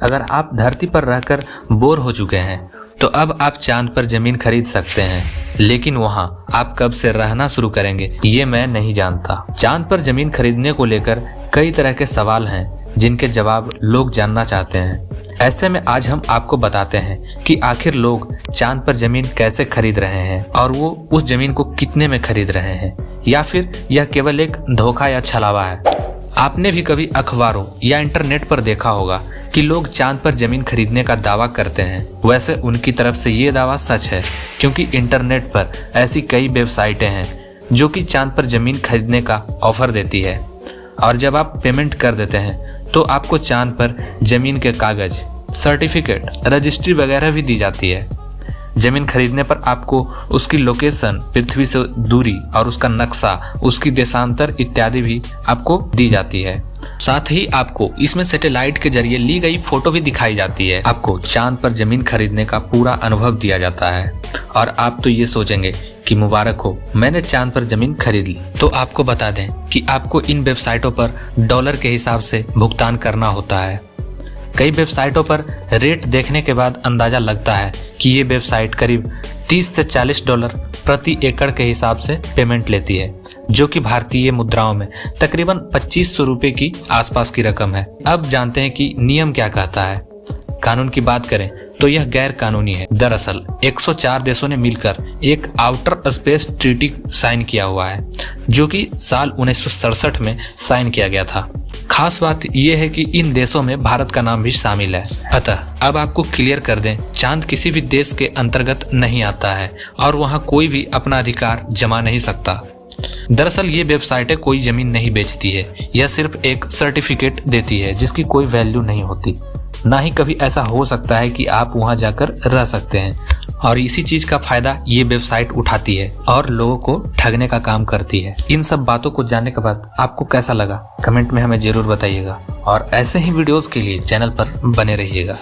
अगर आप धरती पर रहकर बोर हो चुके हैं तो अब आप चांद पर जमीन खरीद सकते हैं, लेकिन वहां आप कब से रहना शुरू करेंगे ये मैं नहीं जानता। चांद पर जमीन खरीदने को लेकर कई तरह के सवाल हैं जिनके जवाब लोग जानना चाहते हैं। ऐसे में आज हम आपको बताते हैं कि आखिर लोग चांद पर जमीन कैसे खरीद रहे हैं और वो उस जमीन को कितने में खरीद रहे हैं, या फिर यह केवल एक धोखा या छलावा है। आपने भी कभी अखबारों या इंटरनेट पर देखा होगा कि लोग चांद पर जमीन खरीदने का दावा करते हैं। वैसे उनकी तरफ से ये दावा सच है, क्योंकि इंटरनेट पर ऐसी कई वेबसाइटें हैं जो कि चांद पर जमीन खरीदने का ऑफर देती है, और जब आप पेमेंट कर देते हैं तो आपको चांद पर जमीन के कागज, सर्टिफिकेट, रजिस्ट्री वगैरह भी दी जाती है। जमीन खरीदने पर आपको उसकी लोकेशन, पृथ्वी से दूरी और उसका नक्शा, उसकी देशांतर इत्यादि भी आपको दी जाती है। साथ ही आपको इसमें सैटेलाइट के जरिए ली गई फोटो भी दिखाई जाती है। आपको चांद पर जमीन खरीदने का पूरा अनुभव दिया जाता है और आप तो ये सोचेंगे कि मुबारक हो, मैंने चांद पर जमीन खरीद ली। तो आपको बता दें कि आपको इन वेबसाइटों पर डॉलर के हिसाब से भुगतान करना होता है। कई वेबसाइटों पर रेट देखने के बाद अंदाजा लगता है कि ये वेबसाइट करीब 30 से 40 डॉलर प्रति एकड़ के हिसाब से पेमेंट लेती है, जो कि भारतीय मुद्राओं में तकरीबन 2500 रुपए की आसपास की रकम है। अब जानते हैं कि नियम क्या कहता है। कानून की बात करें तो यह गैर कानूनी है। दरअसल 104 देशों ने मिलकर एक आउटर स्पेस ट्रीटी साइन किया हुआ है, जो कि साल 1967 में साइन किया गया था। खास बात यह है कि इन देशों में भारत का नाम भी शामिल है। अतः अब आपको क्लियर कर दें, चांद किसी भी देश के अंतर्गत नहीं आता है और वहां कोई भी अपना अधिकार जमा नहीं सकता। दरअसल ये वेबसाइटें कोई जमीन नहीं बेचती है, यह सिर्फ एक सर्टिफिकेट देती है जिसकी कोई वैल्यू नहीं होती। ना ही कभी ऐसा हो सकता है कि आप वहां जाकर रह सकते हैं, और इसी चीज का फायदा ये वेबसाइट उठाती है और लोगों को ठगने का काम करती है। इन सब बातों को जानने के बाद आपको कैसा लगा कमेंट में हमें जरूर बताइएगा, और ऐसे ही वीडियोस के लिए चैनल पर बने रहिएगा।